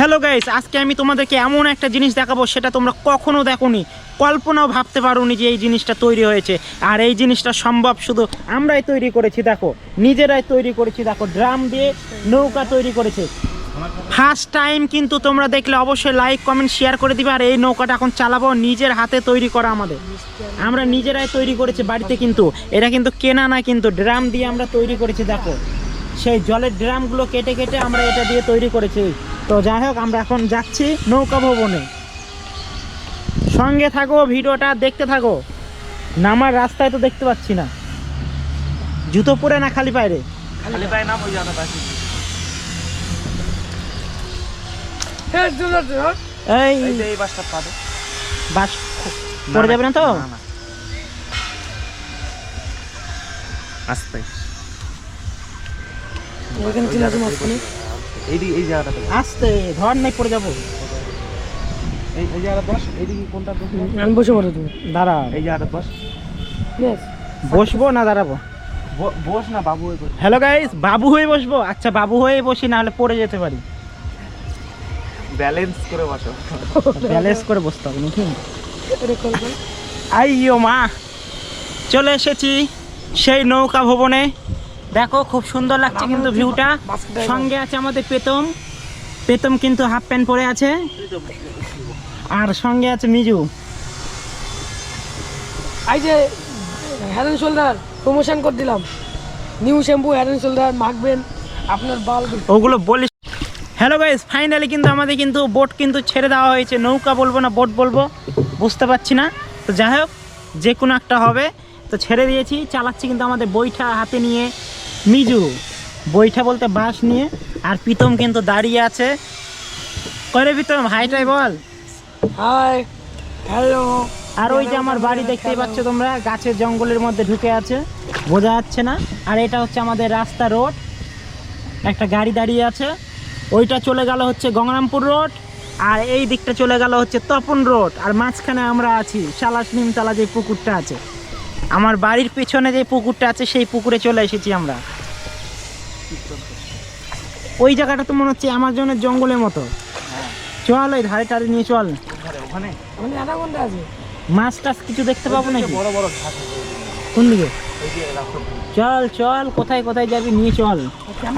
Hello guys, আজকে আমি তোমাদেরকে এমন একটা জিনিস দেখাবো সেটা তোমরা কখনো দেখোনি, কল্পনাও ভাবতে পারোনি যে এই জিনিসটা তৈরি হয়েছে। আর এই জিনিসটা সম্ভব শুধু আমরাই তৈরি করেছি। দেখো, নিজেরাই তৈরি করেছি। দেখো, ড্রাম দিয়ে নৌকা তৈরি করেছে। ফার্স্ট টাইম কিন্তু তোমরা দেখলে অবশ্যই লাইক কমেন্ট শেয়ার করে দিবে। আর এই নৌকাটা এখন চালাবো নিজের হাতে তৈরি করা, আমরা নিজেরাই তৈরি করেছি বাড়িতে। কিন্তু এটা কিন্তু কেনা না, কিন্তু ড্রাম দিয়ে আমরা তৈরি করেছি। দেখো, সেই জলের ড্রামগুলো কেটে কেটে আমরা এটা দিয়ে তৈরি করেছি। তো যাই হোক, আমরা এখন যাচ্ছি নৌকা ভবনে। সঙ্গে থাকো, ভিডিওটা দেখতে থাকো। নামার রাস্তায় তো দেখতে পাচ্ছি না, জুতো পরে না খালি পায়ে? খালি পায়ে নাম ওই জায়গাটা আছে। এই বাসটা পাবে, বাস পড়ে যাবে না তো? আস্তে এই জায়গাটা আস্তে ধর, নাই পড়ে যাবো। এই জায়গাটা বস, এইদিকে কোনটা বস? আমি বসে পড়ে তুমি দাঁড়া। এই জায়গাটা বস। বসবো না দাঁড়াবো? বস না, বাবু হয়ে বস। হ্যালো গাইস, বাবু হয়ে বসবো? আচ্ছা, বাবু হয়ে বসি, না হলে পড়ে যেতে পারি। ব্যালেন্স করে বসো। ব্যালেন্স করে বসতে হবে নাকি? আইয়ো মা, চলে এসেছি সেই নৌকা ভবনে। দেখো, খুব সুন্দর লাগছে কিন্তু ভিউটা। সঙ্গে আছে আমাদের পেতম কিন্তু হাফ প্যান্ট পরে আছে, আর সঙ্গে আছে মিজু। এই যে হেড এন্ড শোল্ডার প্রমোশন করে দিলাম, new shampoo Head and Shoulder মাখবেন আপনার বাল, ওগুলো বলিস। হ্যালো গাইস, ফাইনালি কিন্তু আমাদের কিন্তু বোট কিন্তু ছেড়ে দেওয়া হয়েছে। নৌকা বলবো না বোট বলবো বুঝতে পারছি না। তো যাই হোক, যে কোনো একটা হবে। তো ছেড়ে দিয়েছি, চালাচ্ছি কিন্তু আমাদের বৈঠা হাতে নিয়ে মিজু। বৈঠা বলতে বাঁশ নিয়ে। আর প্রীতম কিন্তু দাঁড়িয়ে আছে। করে প্রীতম, হাইটাই বল। Hi hello. আর ওই যে আমার বাড়ি দেখতেই পাচ্ছ তোমরা, গাছের জঙ্গলের মধ্যে ঢুকে আছে, বোঝা যাচ্ছে না। আর এটা হচ্ছে আমাদের রাস্তা, রোড। একটা গাড়ি দাঁড়িয়ে আছে। ওইটা চলে গেল হচ্ছে গঙ্গারামপুর রোড, আর এই দিকটা চলে গেল হচ্ছে তপন রোড। আর মাঝখানে আমরা আছি সালাস নিমতলা, যে পুকুরটা আছে আমার বাড়ির পেছনে, যে পুকুরটা আছে সেই পুকুরে চলে এসেছি আমরা। ওই জায়গাটা তো মনে হচ্ছে আমাজনের জঙ্গলের মতো। চল, ওই ধারে টারে নিয়ে চল। ওখানে মানে আধা ঘন্টা আছে, মাছ টাছ কিছু দেখতে পাবো নাকি? বড় বড় ঘাস। কোন দিকে? ওই যে রাস্তা। চল চল, কোথায় কোথায় যাবি নিয়ে চল।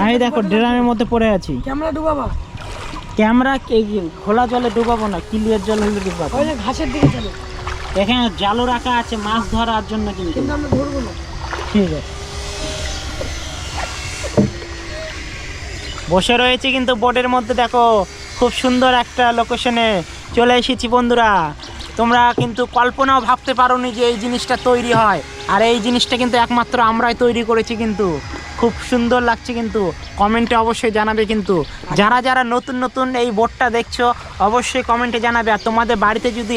আমি দেখো ড্রামের মধ্যে পড়ে আছি। ক্যামেরা ডুবাবা? ক্যামেরা খোলা জলে ডুবাবো না, ক্লিয়ার জল হলে ডুবাবো। ওই যে ঘাসের দিকে চলো, এখানে জালও রাখা আছে মাছ ধরার জন্য, কিন্তু আমরা ধরবো না। ঠিক আছে, বসে রয়েছে কিন্তু বোটের মধ্যে। দেখো, খুব সুন্দর একটা লোকেশনে চলে এসেছি বন্ধুরা। তোমরা কিন্তু কল্পনাও ভাবতে পারোনি যে এই জিনিসটা তৈরি হয়। আর এই জিনিসটা কিন্তু একমাত্র আমরাই তৈরি করেছি। কিন্তু খুব সুন্দর লাগছে, কিন্তু কমেন্টে অবশ্যই জানাবে। কিন্তু যারা যারা নতুন নতুন এই বোটটা দেখছো অবশ্যই কমেন্টে জানাবে। আর তোমাদের বাড়িতে যদি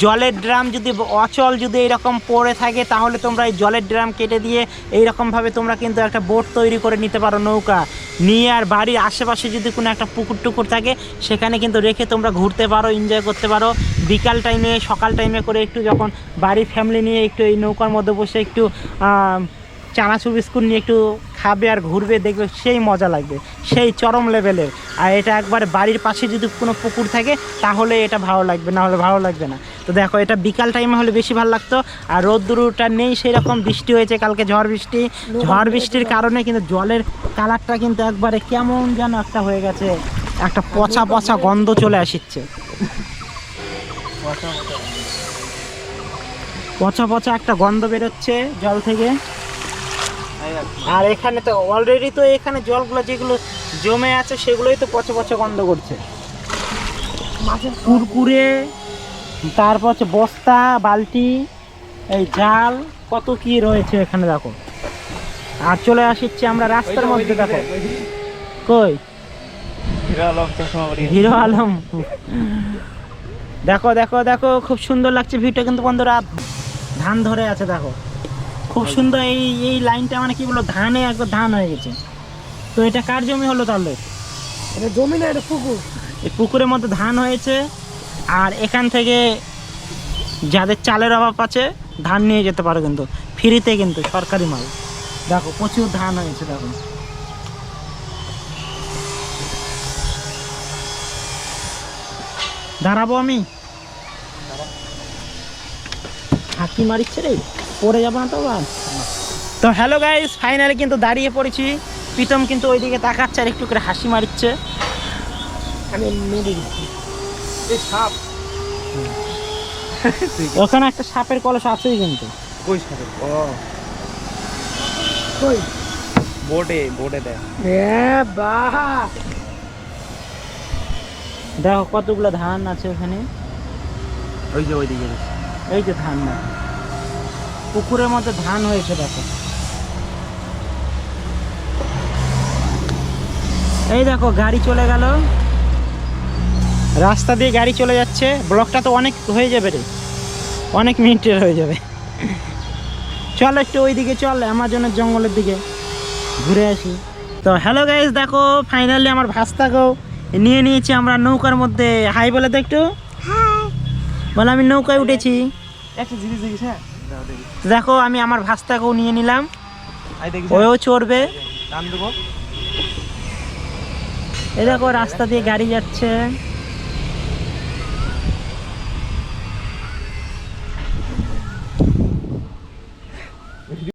জলের ড্রাম যদি অচল যদি এইরকম পড়ে থাকে, তাহলে তোমরা এই জলের ড্রাম কেটে দিয়ে এইরকমভাবে তোমরা কিন্তু একটা বোট তৈরি করে নিতে পারো, নৌকা নিয়ে। আর বাড়ির আশেপাশে যদি কোনো একটা পুকুর টুকুর থাকে, সেখানে কিন্তু রেখে তোমরা ঘুরতে পারো, এনজয় করতে পারো। বিকাল টাইমে সকাল টাইমে করে একটু যখন বাড়ির ফ্যামিলি নিয়ে একটু এই নৌকার মধ্যে বসে একটু চানাচুর বিস্কুট নিয়ে একটু খাবে আর ঘুরবে, দেখবে সেই মজা লাগবে, সেই চরম লেভেলের। আর এটা একবারে বাড়ির পাশে যদি কোনো পুকুর থাকে তাহলে এটা ভালো লাগবে, না হলে ভালো লাগবে না। তো দেখো, এটা বিকাল টাইমে হলে বেশি ভালো লাগতো। আর রোদ্দুরটা নেই সেই রকম, বৃষ্টি হয়েছে কালকে, ঝড় বৃষ্টির কারণে কিন্তু জলের কালারটা কিন্তু একবারে কেমন যেন একটা হয়ে গেছে, একটা পচা পচা গন্ধ চলে আসছে, পচা পচা একটা গন্ধ বেরোচ্ছে জল থেকে। আর এখানে তো অলরেডি তো এখানে জলগুলো যেগুলো জমে আছে সেগুলোই তো পচা পচা গন্ধ করছে, কুরকুরে, তারপর হচ্ছে বস্তা, বালতি, এই জাল, কত কি রয়েছে এখানে দেখো। আর চলে আসছি আমরা রাস্তার মধ্যে। দেখো কই হিরো আলম, দেখো দেখো দেখো, খুব সুন্দর লাগছে ভিউটা কিন্তু বন্ধুরা। ধান ধরে আছে দেখো, খুব সুন্দর। এই লাইনটা মানে কি বলবো, ধানে একবার ধান হয়ে গেছে। তো এটা কার জমি হলো তাহলে? এটা জমি না, এটা পুকুর। এই পুকুরের মধ্যে ধান হয়েছে। আর এখান থেকে যাদের চালের অভাব আছে ধান নিয়ে যেতে পারো, কিন্তু ফ্রিতে, কিন্তু সরকারি মাল। দেখো প্রচুর ধান হয়েছে দেখো। দাঁড়াবো আমি, হাঁকি মারিচ্ছে রে, পড়ে যাবো না তো আবার। তো হ্যালো গাইস, ফাইনালি কিন্তু দাঁড়িয়ে পড়েছি। প্রীতম কিন্তু ওইদিকে তাকাচ্ছে আর একটু করে হাসি মারিচ্ছে। আমি মেরে গেছি। এই সাপ ওখানে একটা সাপের কলস আছেই কিন্তু। কই সাপের? ও কই বোর্ডে দেয়। বাহ, দেখো কতগুলো ধান আছে ওখানে, ওই যে ওইদিকে এই যে ধান, দেখো পুকুরের মধ্যে ধান হয়েছে দেখো। এই দেখো গাড়ি চলে গেল, রাস্তা দিয়ে গাড়ি চলে যাচ্ছে। ব্লকটা তো অনেক হয়ে যাবে রে, অনেক মিনিটের হয়ে যাবে। চল একটু ওইদিকে চল, অ্যামাজনের জঙ্গলের দিকে ঘুরে আসি। তো হ্যালো গাইস, দেখো ফাইনালি আমার ভাস্তাকেও নিয়ে নিয়েছি আমরা নৌকার মধ্যে। হাই বলে তো একটু, বলে আমি নৌকায় উঠেছি। একটা জিনিস দেখিস, হ্যাঁ দেখি, দেখো আমি আমার ভাস্তাকেও নিয়ে নিলাম, আই দেখিস, ওও চড়বে। টান দেবো। এই দেখো রাস্তা দিয়ে গাড়ি যাচ্ছে।